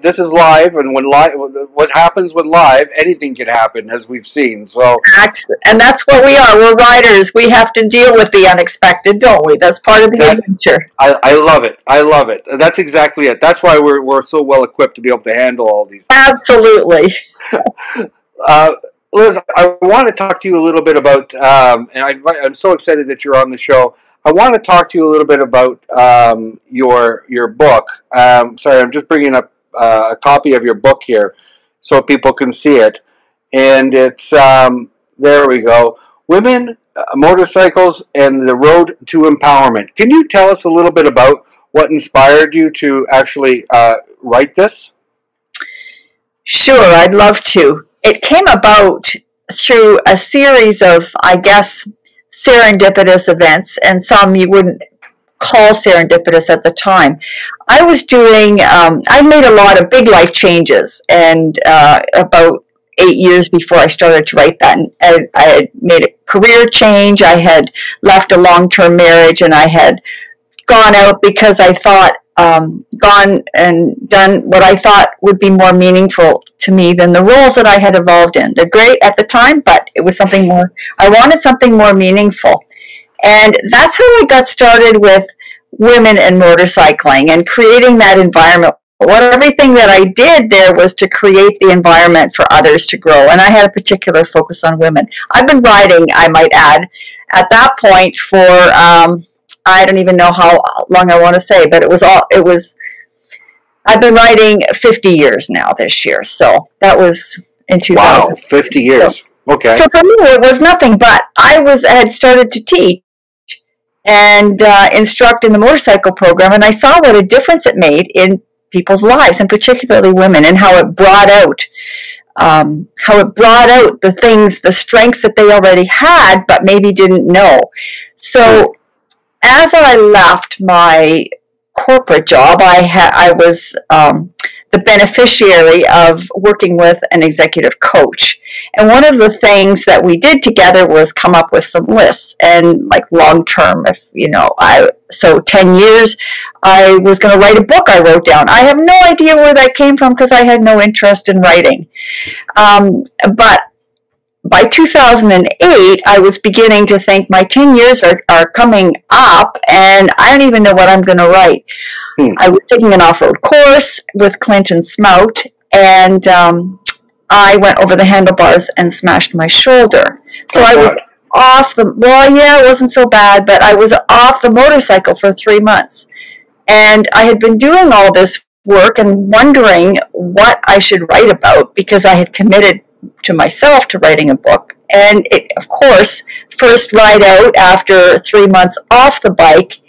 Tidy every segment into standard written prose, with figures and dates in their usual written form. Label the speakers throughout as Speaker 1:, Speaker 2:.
Speaker 1: this is live, and when live, what happens when live, anything can happen, as we've seen. So,
Speaker 2: and that's what we are. We're writers. We have to deal with the unexpected, don't we? That's part of the adventure.
Speaker 1: I love it. I love it. That's exactly it. That's why we're so well equipped to be able to handle all these things.
Speaker 2: Absolutely.
Speaker 1: Liz, I want to talk to you a little bit about, and I'm so excited that you're on the show. I want to talk to you a little bit about your book. Sorry, I'm just bringing up a copy of your book here so people can see it. And it's, there we go, Women, Motorcycles, and the Road to Empowerment. Can you tell us a little bit about what inspired you to actually write this?
Speaker 2: Sure, I'd love to. It came about through a series of, I guess, serendipitous events, and some you wouldn't call serendipitous at the time. I was doing, I made a lot of big life changes, and about 8 years before I started to write that, and I had made a career change. I had left a long-term marriage, and I had gone out because I thought, gone and done what I thought would be more meaningful to me than the roles that I had evolved in. They're great at the time, but it was something more, I wanted something more meaningful. And that's how I got started with women and motorcycling and creating that environment. Everything that I did there was to create the environment for others to grow. And I had a particular focus on women. I've been riding, I might add, at that point for, I don't even know how long I want to say, but I've been riding 50 years now this year. So that was in 2000.
Speaker 1: Wow, 50 years. Okay.
Speaker 2: So for me, it was nothing, but I had started to teach and instruct in the motorcycle program, and I saw what a difference it made in people's lives, and particularly women, and how it brought out the things, the strengths that they already had, but maybe didn't know. So as I left my corporate job, I was the beneficiary of working with an executive coach. And one of the things that we did together was come up with some lists, and like long term, so 10 years, I was going to write a book I wrote down. I have no idea where that came from because I had no interest in writing. But by 2008, I was beginning to think my 10 years are coming up, and I don't even know what I'm going to write. I was taking an off-road course with Clint and Smout, and I went over the handlebars and smashed my shoulder. So I was off it wasn't so bad, but I was off the motorcycle for 3 months. And I had been doing all this work and wondering what I should write about, because I had committed to myself to writing a book. And it, of course, first ride out after 3 months off the bike,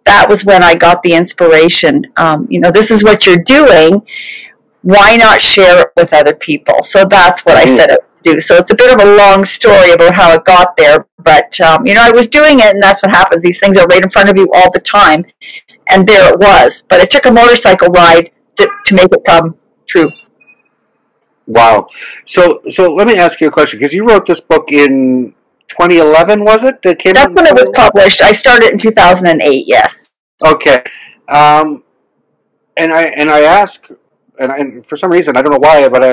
Speaker 2: that was when I got the inspiration. This is what you're doing. Why not share it with other people? So that's what I set out to do. So it's a bit of a long story about how it got there. But, I was doing it, and that's what happens. These things are right in front of you all the time. And there it was. But it took a motorcycle ride to make it come true.
Speaker 1: Wow. So let me ask you a question, because you wrote this book in 2011, was it? That's
Speaker 2: when it was published. I started in 2008, yes.
Speaker 1: Okay. And I ask, and for some reason, I don't know why, but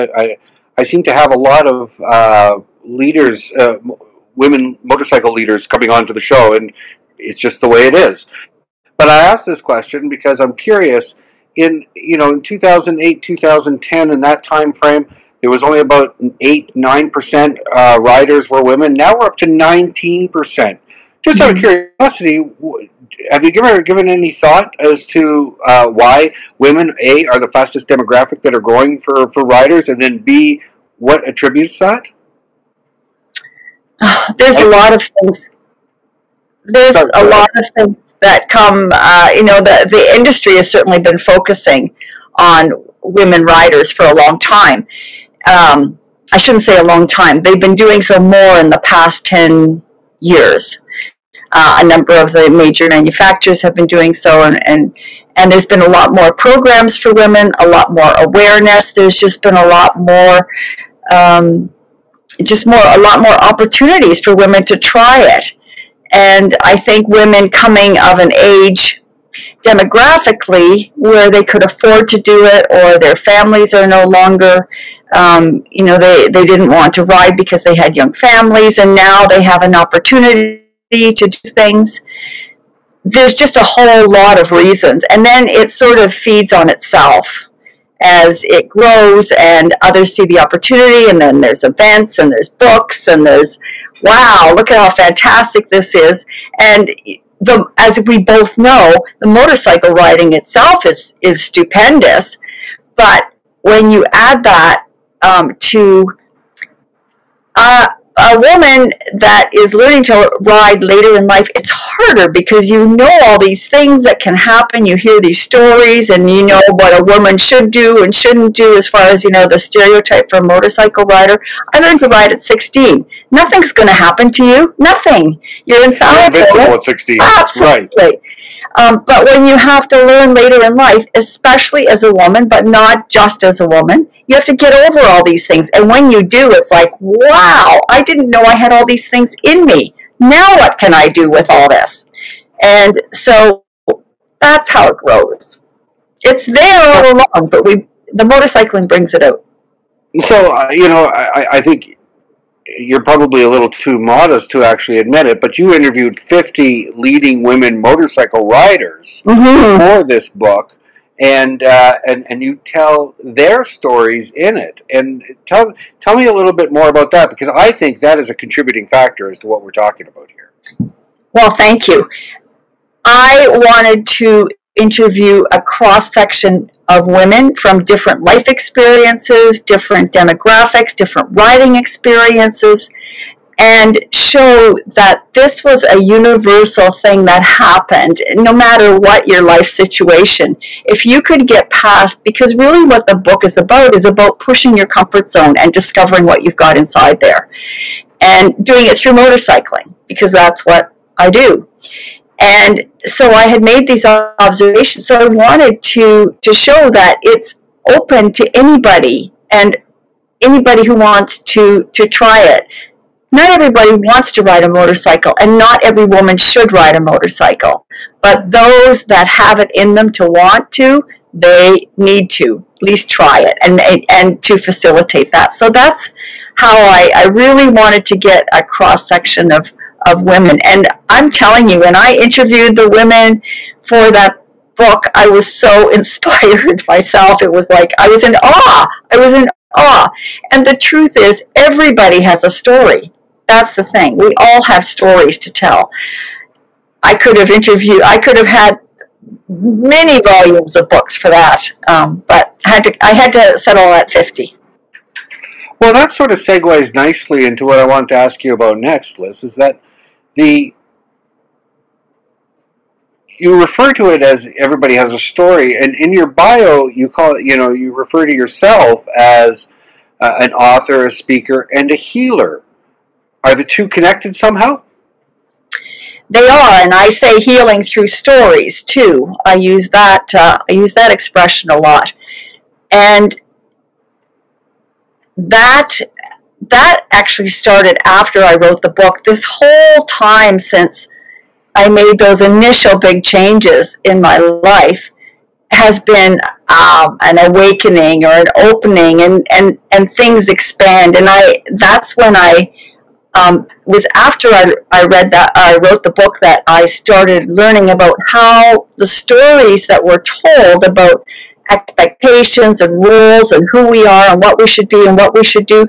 Speaker 1: I seem to have a lot of leaders, women motorcycle leaders coming onto the show, and it's just the way it is. But I asked this question because I'm curious. In 2008, 2010, in that time frame, there was only about 8-9% riders were women. Now we're up to 19%. Just out of curiosity, have you given any thought as to why women, A, are the fastest demographic that are growing for riders, and then B, what attributes that?
Speaker 2: There's a lot of things. There's a lot of things that come, the industry has certainly been focusing on women riders for a long time. I shouldn't say a long time. They've been doing so more in the past 10 years. A number of the major manufacturers have been doing so, and there's been a lot more programs for women, a lot more awareness. There's just been a lot more, a lot more opportunities for women to try it. And I think women coming of an age demographically where they could afford to do it, or their families are no longer, they didn't want to ride because they had young families, and now they have an opportunity to do things. There's just a whole lot of reasons, and then it sort of feeds on itself as it grows and others see the opportunity, and then there's events and there's books and there's, wow, look at how fantastic this is. And as we both know, the motorcycle riding itself is stupendous, but when you add that to a woman that is learning to ride later in life, it's harder because you know all these things that can happen. You hear these stories, and you know what a woman should do and shouldn't do as far as, the stereotype for a motorcycle rider. I learned to ride at 16. Nothing's going to happen to you. Nothing. You're infallible.
Speaker 1: You're invincible at 16.
Speaker 2: Absolutely. Right. But when you have to learn later in life, especially as a woman, but not just as a woman, you have to get over all these things. And when you do, it's like, wow, I didn't know I had all these things in me. Now what can I do with all this? And so that's how it grows. It's there all along, but the motorcycling brings it out.
Speaker 1: So, I think you're probably a little too modest to actually admit it, but you interviewed 50 leading women motorcycle riders for this book, and you tell their stories in it. And tell me a little bit more about that, because I think that is a contributing factor as to what we're talking about here.
Speaker 2: Well, thank you. I wanted to interview a cross-section of women from different life experiences, different demographics, different riding experiences, and show that this was a universal thing that happened no matter what your life situation. If you could get past, because really what the book is about pushing your comfort zone and discovering what you've got inside there, and doing it through motorcycling, because that's what I do. And so I had made these observations. So I wanted to show that it's open to anybody, and anybody who wants to try it. Not everybody wants to ride a motorcycle, and not every woman should ride a motorcycle. But those that have it in them to want to, they need to at least try it, and to facilitate that. So that's how I really wanted to get a cross-section of women. And I'm telling you, when I interviewed the women for that book, I was so inspired myself. It was like I was in awe. And the truth is, everybody has a story. That's the thing. We all have stories to tell. I could have had many volumes of books for that, but I had to settle at 50.
Speaker 1: Well, that sort of segues nicely into what I want to ask you about next, Liz, is that you refer to it as everybody has a story, and in your bio you call it, you refer to yourself as an author, a speaker, and a healer. Are the two connected somehow?
Speaker 2: They are, and I say healing through stories too. I use that expression a lot, and that actually started after I wrote the book. This whole time since I made those initial big changes in my life has been an awakening or an opening, and things expand. And that's when was after I wrote the book, that I started learning about how the stories that were told about expectations and rules and who we are and what we should be and what we should do,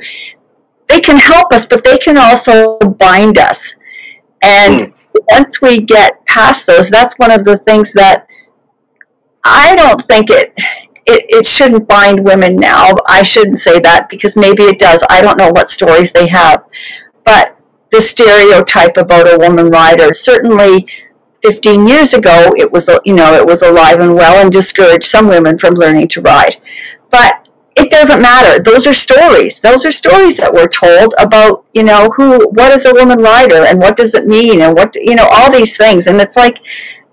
Speaker 2: they can help us, but they can also bind us. And once we get past those, that's one of the things that I don't think it shouldn't bind women now. I shouldn't say that, because maybe it does. I don't know what stories they have. But the stereotype about a woman rider, certainly 15 years ago, it was alive and well and discouraged some women from learning to ride. But it doesn't matter. Those are stories. Those are stories that we're told about, what is a woman rider and what does it mean, and all these things. And it's like,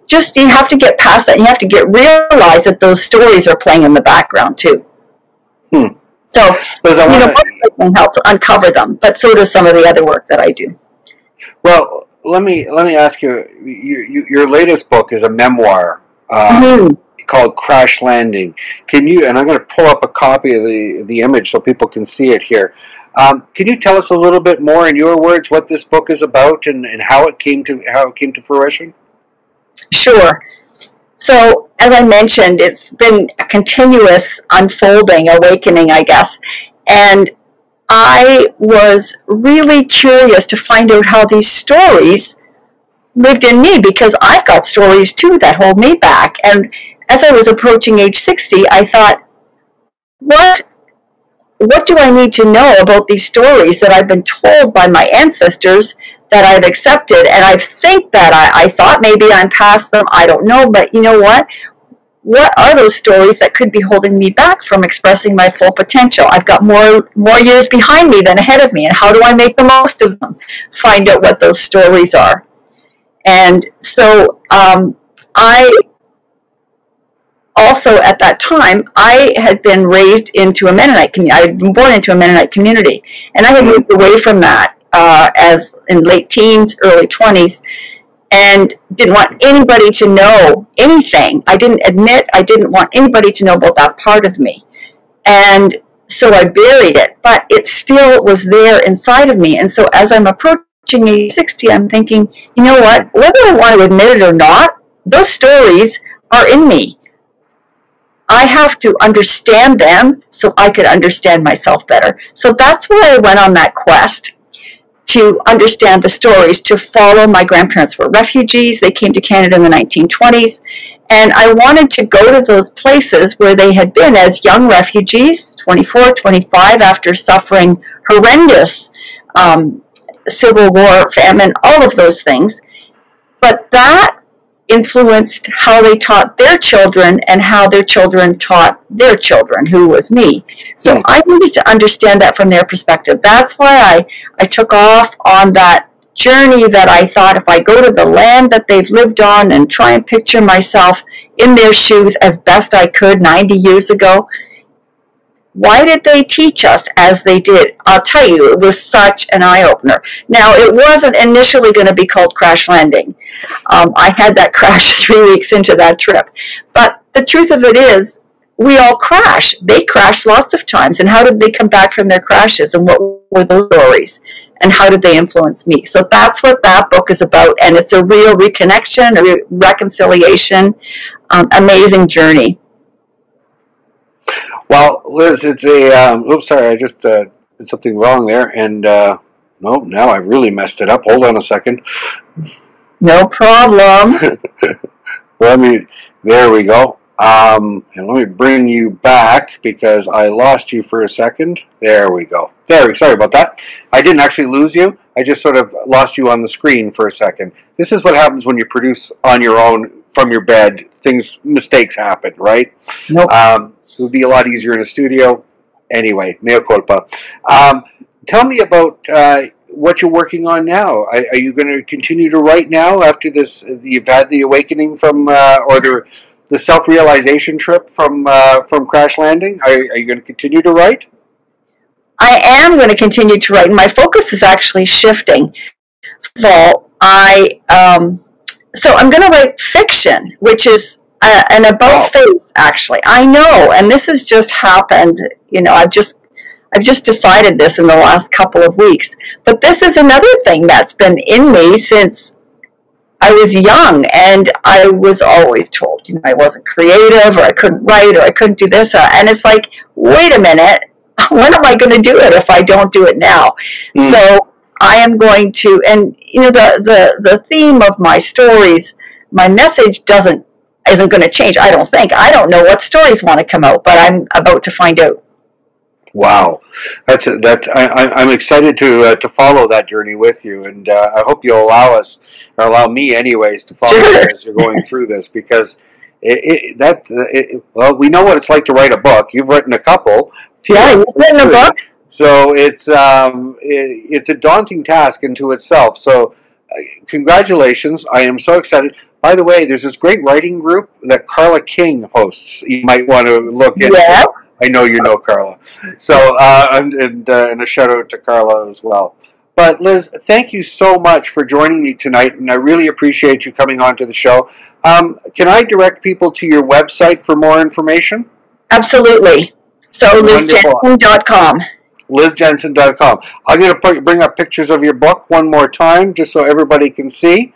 Speaker 2: you have to get past that. You have to realize that those stories are playing in the background too. So, motorcycling helps uncover them, but so does some of the other work that I do.
Speaker 1: Well, let me ask you. Your latest book is a memoir
Speaker 2: Mhm.
Speaker 1: called Crash Landing. Can you? And I'm going to pull up a copy of the image so people can see it here. Can you tell us a little bit more, in your words, what this book is about and how it came to fruition?
Speaker 2: Sure. So, as I mentioned, it's been a continuous unfolding, awakening, I guess. And I was really curious to find out how these stories lived in me, because I've got stories too that hold me back. And as I was approaching age 60, I thought, what what do I need to know about these stories that I've been told by my ancestors that I've accepted? And I think that I thought maybe I'm past them. I don't know. But you know what? What are those stories that could be holding me back from expressing my full potential? I've got more years behind me than ahead of me. And how do I make the most of them? Find out what those stories are. And so I also, at that time, I had been raised into a Mennonite community. I had been born into a Mennonite community, and I had moved away from that as in late teens, early 20s, and didn't want anybody to know anything. I didn't admit I didn't want anybody to know about that part of me. And so I buried it, but it still was there inside of me. And so as I'm approaching age 60, I'm thinking, you know what, whether I want to admit it or not, those stories are in me. I have to understand them so I could understand myself better. So that's why I went on that quest to understand the stories, to follow. My grandparents were refugees. They came to Canada in the 1920s. And I wanted to go to those places where they had been as young refugees, 24, 25, after suffering horrendous civil war, famine, all of those things. But that influenced how they taught their children and how their children taught their children, who was me. So I needed to understand that from their perspective. That's why I took off on that journey that I thought, if I go to the land that they've lived on and try and picture myself in their shoes as best I could 90 years ago, why did they teach us as they did? I'll tell you, it was such an eye-opener. Now, it wasn't initially going to be called Crash Landing. I had that crash 3 weeks into that trip. But the truth of it is, we all crash. They crashed lots of times. And how did they come back from their crashes? And what were those stories? And how did they influence me? So that's what that book is about. And it's a real reconnection, a reconciliation, amazing journey.
Speaker 1: Well, Liz, it's a. Oops, sorry, I just did something wrong there, and no, now I really messed it up. Hold on a second.
Speaker 2: No problem.
Speaker 1: There we go. And let me bring you back because I lost you for a second. There we go. Sorry about that. I didn't actually lose you. I just sort of lost you on the screen for a second. This is what happens when you produce on your own from your bed. Mistakes happen, right?
Speaker 2: Nope.
Speaker 1: It would be a lot easier in a studio. Anyway, mea culpa. Tell me about what you're working on now. Are you going to continue to write now after this? You've had the awakening from, or the self-realization trip from Crash Landing. Are you going to continue to write?
Speaker 2: I am going to continue to write. My focus is actually shifting. So I'm going to write fiction, which is an about face, actually. I know, and this has just happened. You know, I've just decided this in the last couple of weeks. But this is another thing that's been in me since I was young, and I was always told, you know, I wasn't creative, or I couldn't write, or I couldn't do this. And it's like, wait a minute, when am I going to do it if I don't do it now? So I am going to, and you know, the theme of my stories, my message isn't going to change. I don't think. I don't know what stories want to come out, but I'm about to find out.
Speaker 1: Wow, I'm excited to follow that journey with you, and I hope you'll allow me, anyways, to follow you as you're going through this, because well, we know what it's like to write a book. You've written a couple.
Speaker 2: Yeah, you've written a book.
Speaker 1: So it's a daunting task into itself. So congratulations! I am so excited. By the way, there's this great writing group that Carla King hosts. You might want to look into.
Speaker 2: Yeah.
Speaker 1: I know you know Carla. So and a shout out to Carla as well. But Liz, thank you so much for joining me tonight, and I really appreciate you coming on to the show. Can I direct people to your website for more information?
Speaker 2: Absolutely. So
Speaker 1: Wonderful.
Speaker 2: LizJansen.com.
Speaker 1: LizJansen.com. I'm going to bring up pictures of your book one more time, just so everybody can see.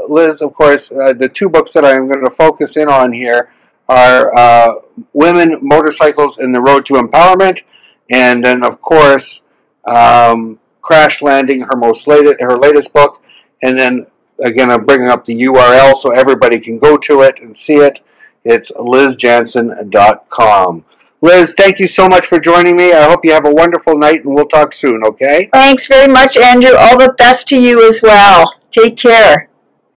Speaker 1: Liz, of course, the two books that I'm going to focus in on here are Women, Motorcycles, and the Road to Empowerment, and then, of course, Crash Landing, her latest book, and then again, I'm bringing up the URL so everybody can go to it and see it. It's LizJansen.com. Liz, thank you so much for joining me. I hope you have a wonderful night, and we'll talk soon, okay?
Speaker 2: Thanks very much, Andrew. All the best to you as well. Take care.